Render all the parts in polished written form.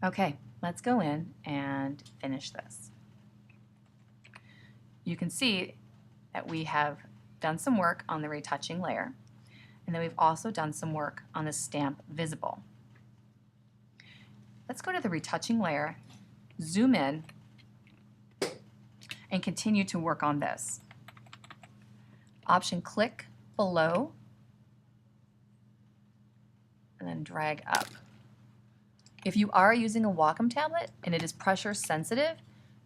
Okay, let's go in and finish this. You can see that we have done some work on the retouching layer, and then we've also done some work on the stamp visible. Let's go to the retouching layer, zoom in, and continue to work on this. Option click below, and then drag up. If you are using a Wacom tablet and it is pressure sensitive,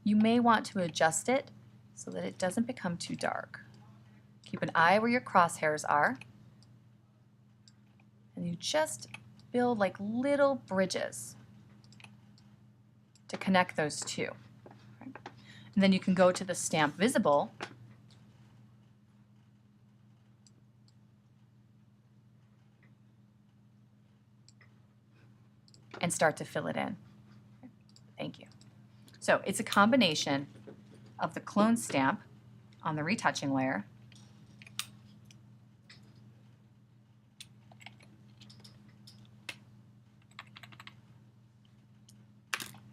you may want to adjust it so that it doesn't become too dark. Keep an eye where your crosshairs are, and you just build like little bridges to connect those two. And then you can go to the stamp visible and start to fill it in. Thank you. So it's a combination of the clone stamp on the retouching layer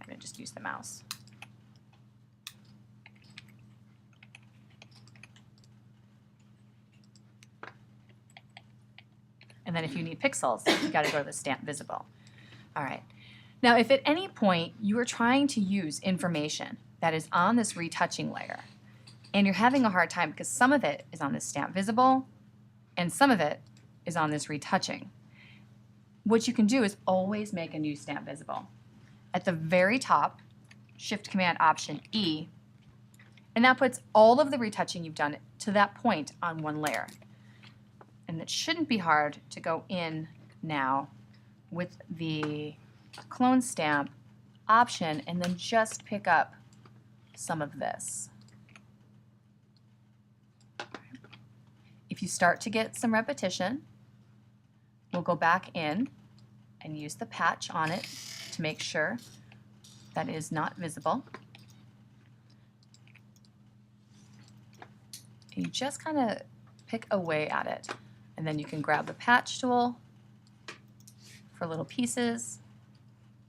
I'm going to just use the mouse. And then if you need pixels, you've got to go to the stamp visible. All right. Now, if at any point you are trying to use information that is on this retouching layer and you're having a hard time because some of it is on this stamp visible and some of it is on this retouching, what you can do is always make a new stamp visible. At the very top, Shift Command Option E, and that puts all of the retouching you've done to that point on one layer. And it shouldn't be hard to go in now with the clone stamp option and then just pick up some of this. If you start to get some repetition, we'll go back in and use the patch on it to make sure that it is not visible. And you just kind of pick away at it. And then you can grab the patch tool for little pieces,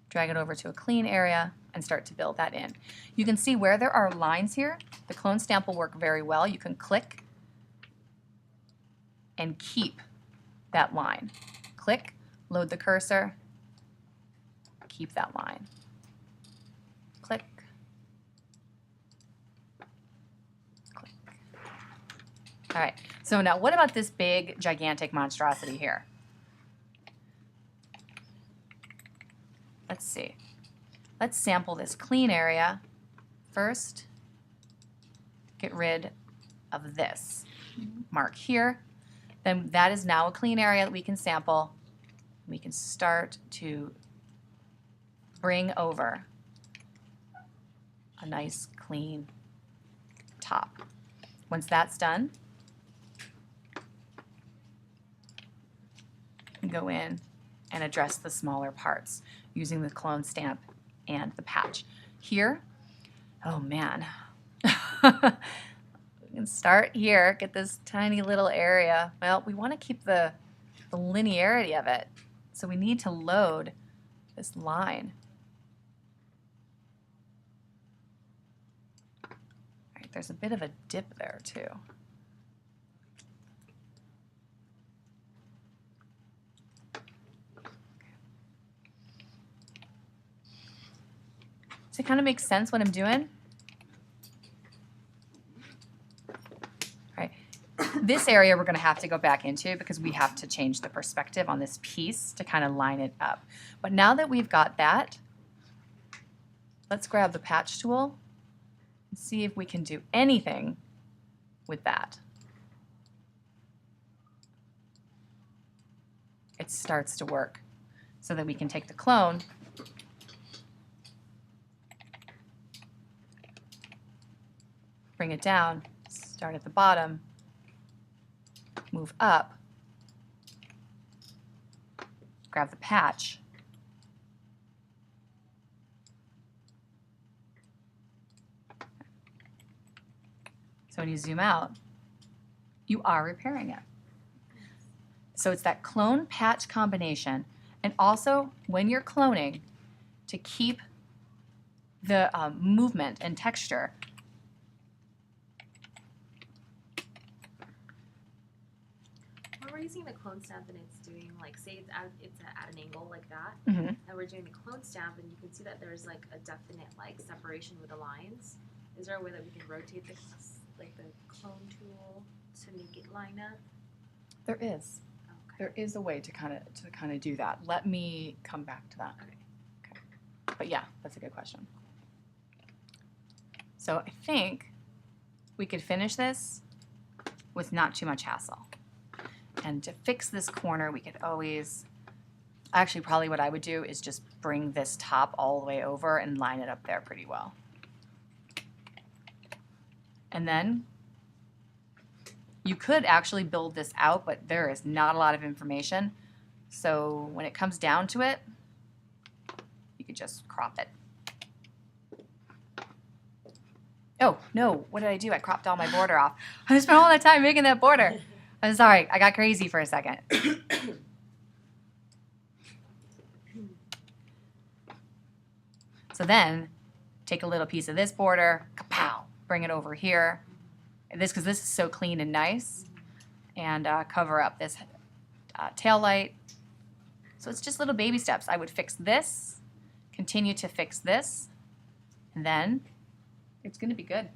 drag it over to a clean area, and start to build that in. You can see where there are lines here, the clone stamp will work very well. You can click and keep that line. Click, load the cursor, keep that line. Click, click. All right, so now what about this big, gigantic monstrosity here? Let's see. Let's sample this clean area first. Get rid of this. Mark here. Then that is now a clean area that we can sample. We can start to bring over a nice clean top. Once that's done, you can go in and address the smaller parts using the clone stamp and the patch. Here, oh man, we can start here, get this tiny little area. Well, we want to keep the linearity of it, so we need to load this line. All right, there's a bit of a dip there too. Does it kind of make sense what I'm doing? All right. This area we're going to have to go back into because we have to change the perspective on this piece to kind of line it up. But now that we've got that, let's grab the patch tool and see if we can do anything with that. It starts to work so that we can take the clone bring it down, start at the bottom, move up, grab the patch, so when you zoom out, you are repairing it. So it's that clone patch combination, and also when you're cloning, to keep the movement and texture. When we're using the clone stamp and it's doing, like, say it's at an angle like that, Mm-hmm. and we're doing the clone stamp and you can see that there's like a definite like separation with the lines. Is there a way that we can rotate the clone tool to make it line up? There is. Okay. There is a way to kind of do that. Let me come back to that. Okay. But yeah, that's a good question. So I think we could finish this with not too much hassle. And to fix this corner, we could always, actually probably what I would do is just bring this top all the way over and line it up there pretty well. And then you could actually build this out, but there is not a lot of information. So when it comes down to it, you could just crop it. Oh, no, what did I do? I cropped all my border off. I spent all that time making that border. I'm sorry, I got crazy for a second. So then, take a little piece of this border, kapow, bring it over here. Because this is so clean and nice. And cover up this tail light. So it's just little baby steps. I would fix this, continue to fix this, and then it's going to be good.